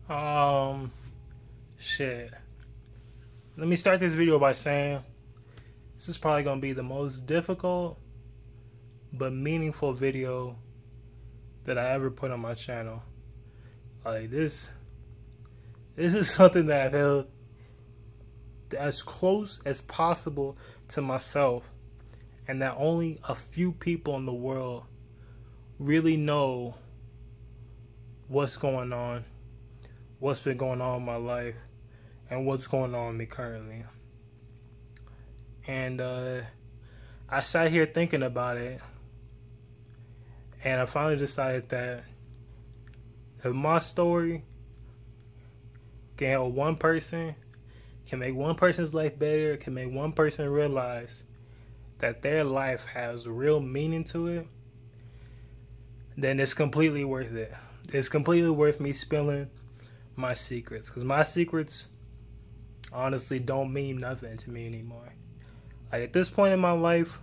Um, shit. Let me start this video by saying this is probably gonna be the most difficult but meaningful video that I ever put on my channel. Like this is something that I held as close as possible to myself, and that only a few people in the world really know what's going on, what's been going on in my life, and what's going on with me currently. And I sat here thinking about it, and I finally decided that if my story can help one person, can make one person's life better, can make one person realize that their life has real meaning to it, then it's completely worth it. It's completely worth me spilling my secrets, because my secrets honestly don't mean nothing to me anymore. Like, at this point in my life,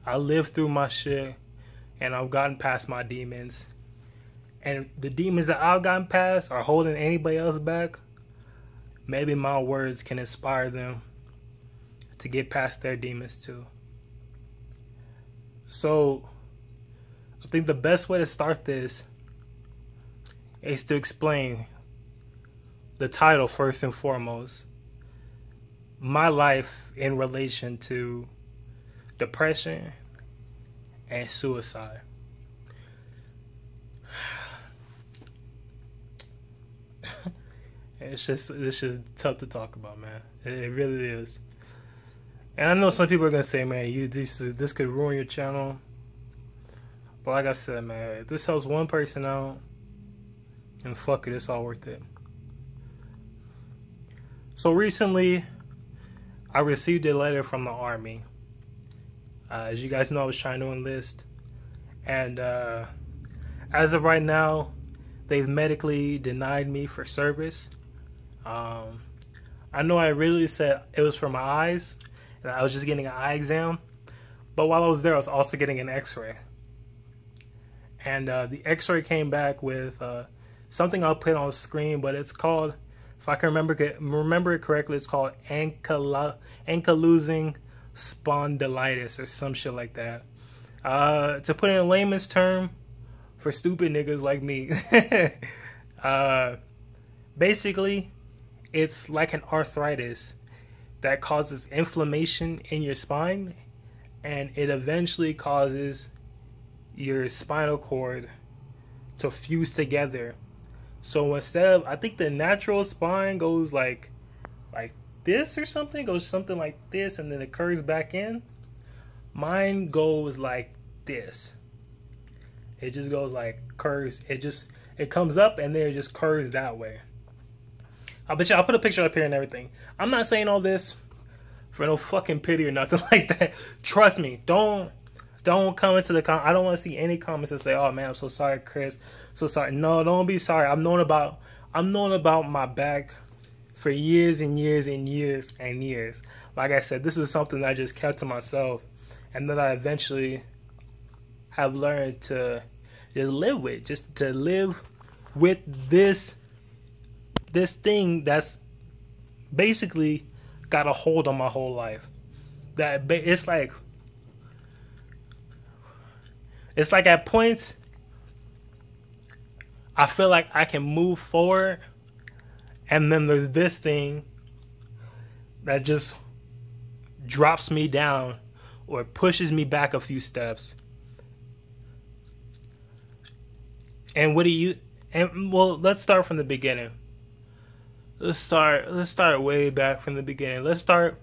I lived through my shit and I've gotten past my demons. And the demons that I've gotten past are holding anybody else back. Maybe my words can inspire them to get past their demons too. So I think the best way to start this is to explain the title first and foremost. My life in relation to depression and suicide. It's just tough to talk about, man. It really is. And I know some people are gonna say, man, this could ruin your channel. But like I said, man, if this helps one person out, and fuck it, it's all worth it. So recently, I received a letter from the Army. As you guys know, I was trying to enlist. And as of right now, they've medically denied me for service. I know I originally said it was for my eyes, and I was just getting an eye exam. But while I was there, I was also getting an x-ray. And the x-ray came back with something I'll put on the screen, but it's called, if I can remember it correctly, it's called ankylosing spondylitis or some shit like that. To put it in layman's term, for stupid niggas like me, basically, it's like an arthritis that causes inflammation in your spine, and it eventually causes your spinal cord to fuse together. So instead of, I think the natural spine goes like this or something, goes something like this, and then it curves back in. Mine goes like this. It just goes like curves. It comes up and then it just curves that way. I'll put a picture up here and everything. I'm not saying all this for no fucking pity or nothing like that. Trust me. Don't come into the I don't want to see any comments that say, "Oh man, I'm so sorry, Chris. So sorry." No, don't be sorry. I've known about my back for years and years and years and years. Like I said, this is something that I just kept to myself, and that I eventually have learned to just live with. Just to live with this thing that's basically got a hold on my whole life. That it's like at points I feel like I can move forward, and then there's this thing that just drops me down or pushes me back a few steps. And well, let's start from the beginning. Let's start way back from the beginning. Let's start,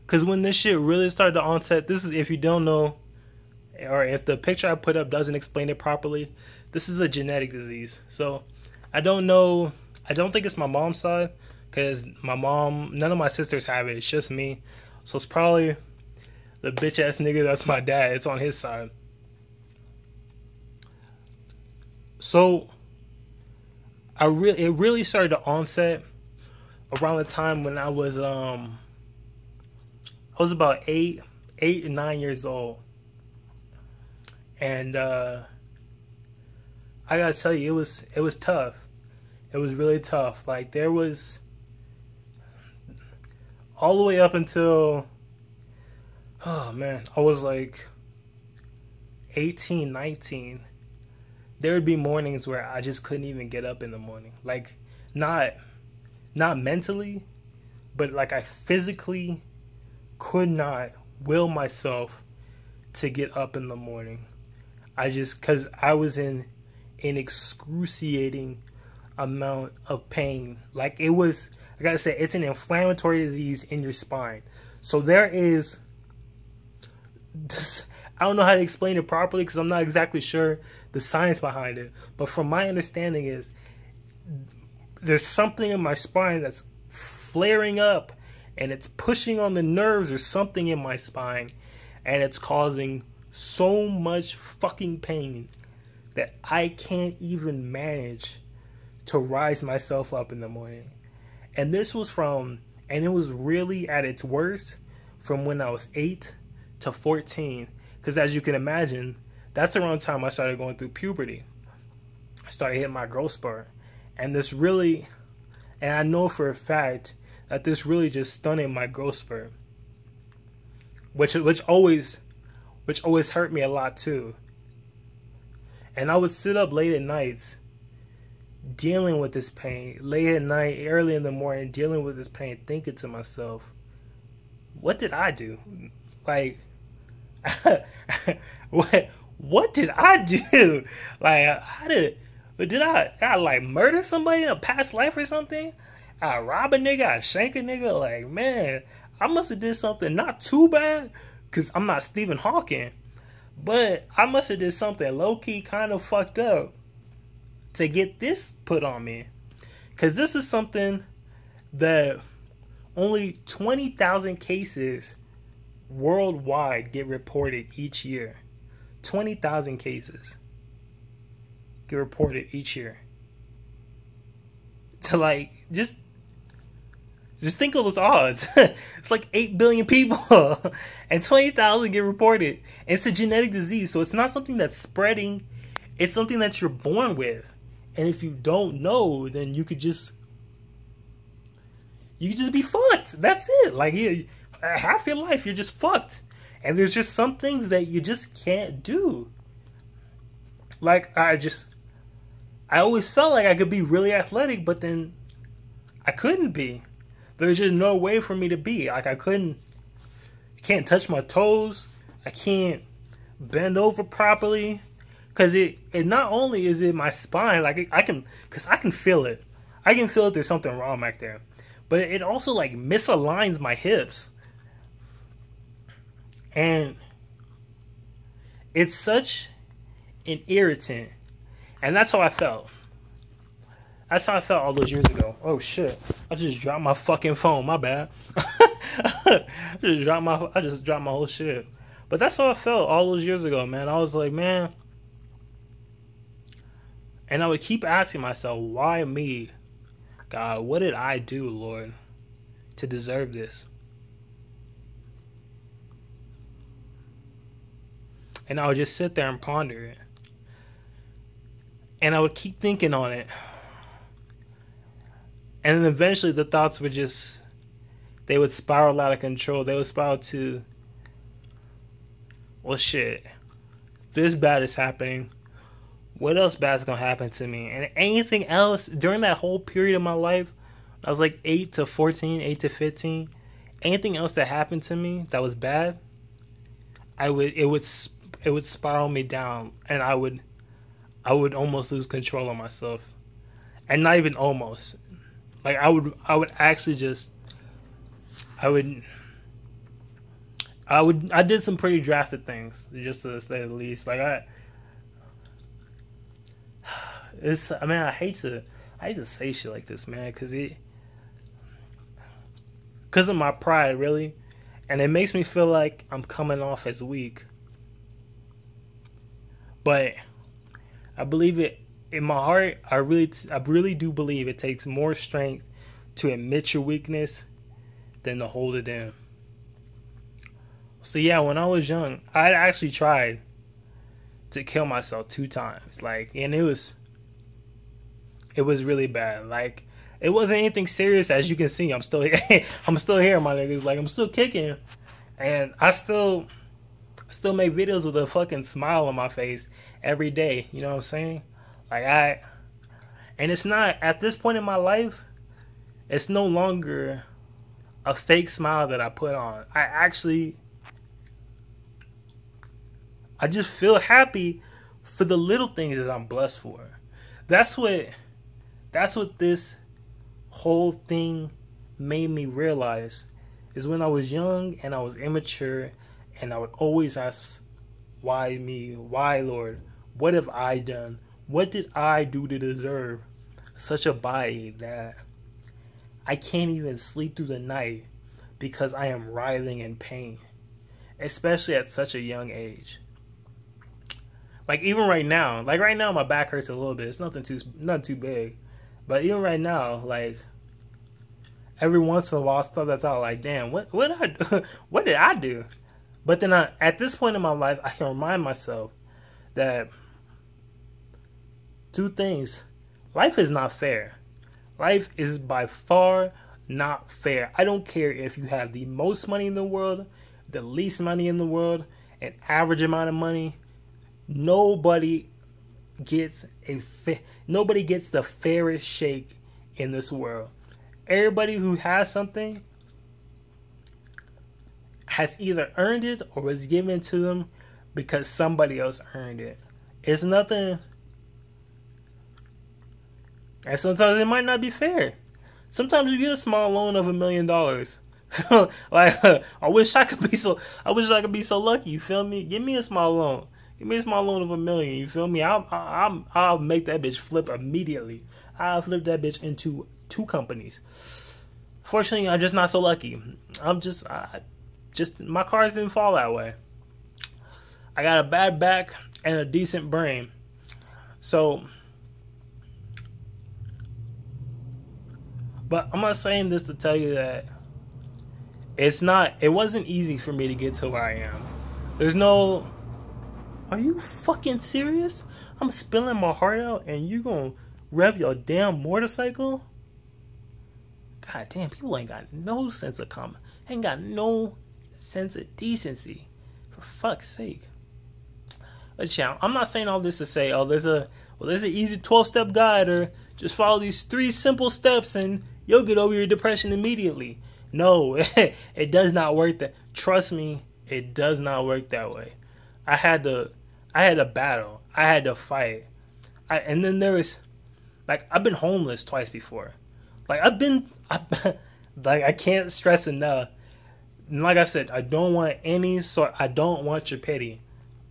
because when this shit really started to onset, this is, if you don't know, or if the picture I put up doesn't explain it properly, this is a genetic disease. So I don't know, I don't think it's my mom's side, because none of my sisters have it. It's just me. So it's probably the bitch ass nigga that's my dad. It's on his side. So it really started to onset around the time when I was about 8 or 9 years old. And I gotta tell you, it was tough. It was really tough. Like, there was all the way up until, oh man, I was like 18, 19. There would be mornings where I just couldn't even get up in the morning. Like, not mentally, but like I physically could not will myself to get up in the morning. Because I was in an excruciating amount of pain. Like, it was, I gotta say, it's an inflammatory disease in your spine. So there is this, I don't know how to explain it properly because I'm not exactly sure the science behind it. But from my understanding is there's something in my spine that's flaring up and it's pushing on the nerves or something in my spine, and it's causing so much fucking pain that I can't even manage to rise myself up in the morning. And this was and it was really at its worst from when I was 8 to 14. Because as you can imagine, that's around the time I started going through puberty. I started hitting my growth spurt. And this really, and I know for a fact that this really just stunted my growth spurt. Which always hurt me a lot too. And I would sit up late at nights dealing with this pain. Late at night, early in the morning, dealing with this pain, thinking to myself, what did I do? Like, what did I do? Like, did I like murder somebody in a past life or something? I rob a nigga, I shank a nigga. Like, man, I must have did something not too bad, because I'm not Stephen Hawking, but I must have did something low-key kind of fucked up to get this put on me. Because this is something that only 20,000 cases worldwide get reported each year. 20,000 cases get reported each year. To like, just think of those odds. It's like 8 billion people and 20,000 get reported. It's a genetic disease, so it's not something that's spreading. It's something that you're born with. And if you don't know, then you could just be fucked. That's it. Like, half your life, you're just fucked. And there's just some things that you just can't do. Like, I always felt like I could be really athletic, but then I couldn't be. There's just no way for me to be. Like, I can't touch my toes. I can't bend over properly. Because it not only is it my spine, like, I can feel it. I can feel that there's something wrong back there. But it also, like, misaligns my hips. And it's such an irritant. And that's how I felt. That's how I felt all those years ago. Oh shit! I just dropped my fucking phone. My bad. I just dropped my whole shit. But that's how I felt all those years ago, man. I was like, man. And I would keep asking myself, why me? God, what did I do, Lord, to deserve this? And I would just sit there and ponder it. And I would keep thinking on it. And then eventually the thoughts would they would spiral out of control. They would spiral to, well, shit, this bad is happening. What else bad is going to happen to me? And anything else, during that whole period of my life, I was like 8 to 14, 8 to 15, anything else that happened to me that was bad, it would spiral me down, and I would almost lose control of myself. And not even almost. Like, I would actually just, I did some pretty drastic things, just to say the least. Like, I hate to say shit like this, man, because of my pride, really. And it makes me feel like I'm coming off as weak. But I believe it in my heart. I really do believe it takes more strength to admit your weakness than to hold it in. So yeah, when I was young, I actually tried to kill myself 2 times. Like, and it was It was really bad. Like, it wasn't anything serious, as you can see. I'm still I'm still here, my niggas. Like, I'm still kicking, and I still make videos with a fucking smile on my face every day. You know what I'm saying? Like, and it's not, at this point in my life, it's no longer a fake smile that I put on. I just feel happy for the little things that I'm blessed for. That's what this whole thing made me realize, is when I was young and I was immature, and I would always ask, why me? Why, Lord? What have I done? What did I do to deserve such a body that I can't even sleep through the night because I am writhing in pain, especially at such a young age? Like, even right now, my back hurts a little bit. It's nothing too big, but even right now, like, every once in a while, I thought, like, damn, what did I do? What did I do? But then, at this point in my life, I can remind myself that two things: life is not fair. Life is by far not fair. I don't care if you have the most money in the world, the least money in the world, an average amount of money. Nobody gets the fairest shake in this world. Everybody who has something has either earned it or was given to them because somebody else earned it. It's nothing. And sometimes it might not be fair. Sometimes you get a small loan of $1 million. Like, I wish I could be so lucky. You feel me? Give me a small loan. Give me a small loan of $1 million. You feel me? I'll make that bitch flip immediately. I'll flip that bitch into 2 companies. Fortunately, I'm just not so lucky. My cards didn't fall that way. I got a bad back and a decent brain. So, but I'm not saying this to tell you that it wasn't easy for me to get to where I am. Are you fucking serious? I'm spilling my heart out and you gonna rev your damn motorcycle? God damn, people ain't got no sense of common. Ain't got no sense of decency. For fuck's sake. But yeah, I'm not saying all this to say, there's an easy 12-step guide, or just follow these 3 simple steps and you'll get over your depression immediately. No, it does not work that. Trust me, it does not work that way. I had to battle. I had to fight. And then there was, like, I've been homeless twice before. Like, I can't stress enough. And like I said, I don't want your pity.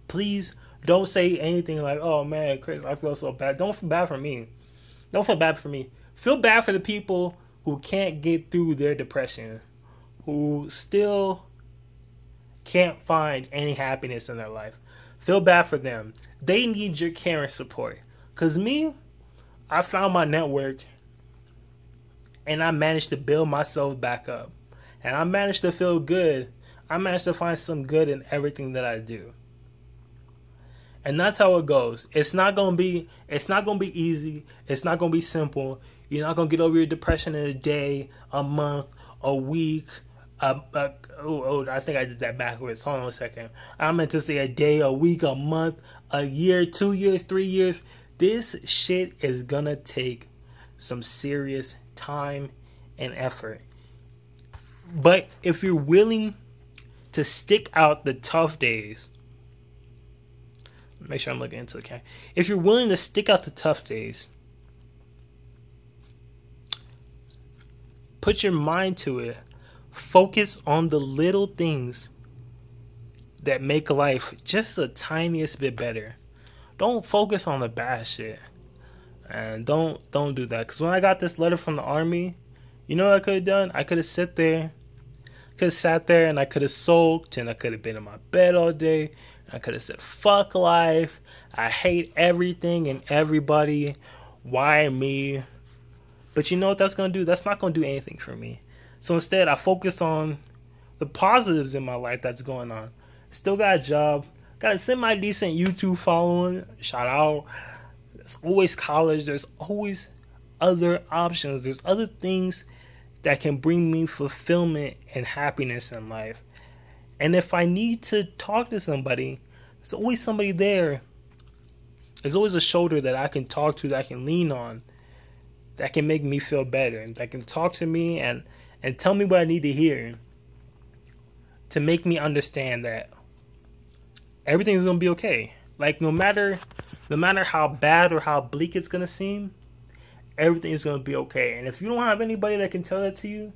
Please don't say anything like, oh man, Chris, I feel so bad. Don't feel bad for me. Don't feel bad for me. Feel bad for the people who can't get through their depression, who still can't find any happiness in their life. Feel bad for them. They need your care and support. Because me, I found my network and I managed to build myself back up. And I managed to feel good. I managed to find some good in everything that I do. And that's how it goes. It's not gonna be easy. It's not gonna be simple. You're not gonna get over your depression in a day, a month, a week. I think I did that backwards. Hold on a second. I meant to say a day, a week, a month, a year, 2 years, 3 years. This shit is gonna take some serious time and effort. But if you're willing to stick out the tough days, make sure I'm looking into the camera. If you're willing to stick out the tough days, put your mind to it. Focus on the little things that make life just the tiniest bit better. Don't focus on the bad shit. And don't do that. Because when I got this letter from the army, you know what I could have done? I could have sat there and I could have sulked, and I could have been in my bed all day. And I could have said, fuck life. I hate everything and everybody. Why me? But you know what that's going to do? That's not going to do anything for me. So instead, I focus on the positives in my life that's going on. Still got a job. Got a semi-decent YouTube following. Shout out. There's always college. There's always other options. There's other things that can bring me fulfillment and happiness in life. And if I need to talk to somebody, there's always somebody there. There's always a shoulder that I can talk to, that I can lean on, that can make me feel better, and that can talk to me and tell me what I need to hear to make me understand that everything's gonna be okay. Like no matter how bad or how bleak it's gonna seem, everything's gonna be okay. And if you don't have anybody that can tell that to you,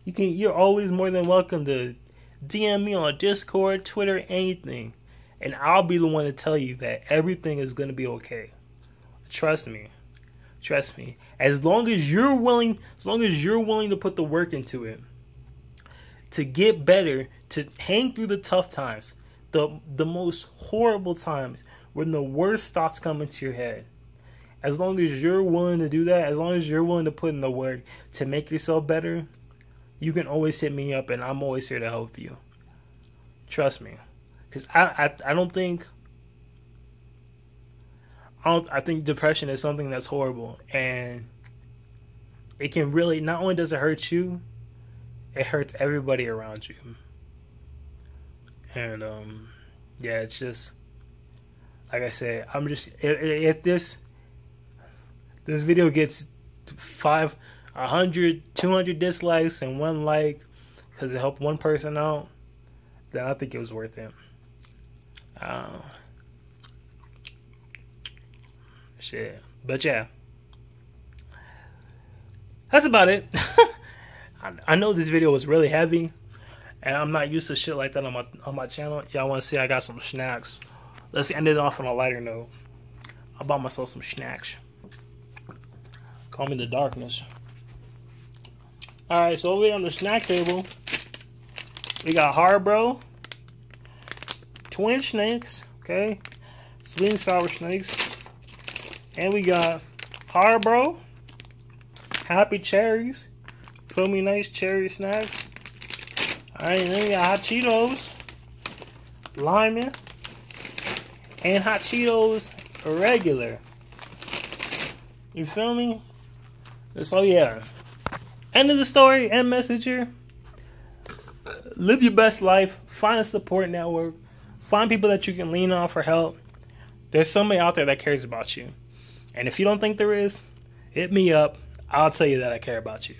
you're always more than welcome to DM me on Discord, Twitter, anything, and I'll be the one to tell you that everything is gonna be okay. Trust me. As long as you're willing to put the work into it, to get better, to hang through the tough times, the most horrible times, when the worst thoughts come into your head. As long as you're willing to do that, as long as you're willing to put in the work to make yourself better, you can always hit me up, and I'm always here to help you. Trust me, because I think depression is something that's horrible, and it can really, not only does it hurt you, it hurts everybody around you. And yeah, it's just like I said, I'm just, if this video gets 100, 200 dislikes and 1 like because it helped one person out, then I think it was worth it. Shit. But yeah, that's about it. I know this video was really heavy, and I'm not used to shit like that on my channel. Y'all want to see I got some snacks? Let's end it off on a lighter note. I bought myself some snacks. Call me the darkness. Alright, so over here on the snack table, we got Haribo, twin snakes, okay, sweet and sour snakes, and we got Haribo, happy cherries, feel me, nice cherry snacks. Alright, and then we got hot Cheetos, lime, and hot Cheetos regular. You feel me? So yeah, end of the story, end message here. Live your best life. Find a support network. Find people that you can lean on for help. There's somebody out there that cares about you. And if you don't think there is, hit me up. I'll tell you that I care about you.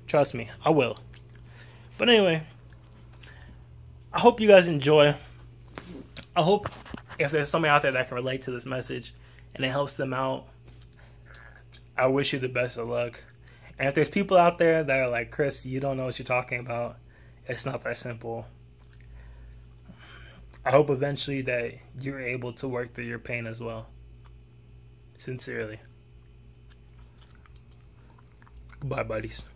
Trust me, I will. But anyway, I hope you guys enjoy. I hope if there's somebody out there that can relate to this message and it helps them out, I wish you the best of luck. And if there's people out there that are like, Chris, you don't know what you're talking about, it's not that simple. I hope eventually that you're able to work through your pain as well. Sincerely. Goodbye, buddies.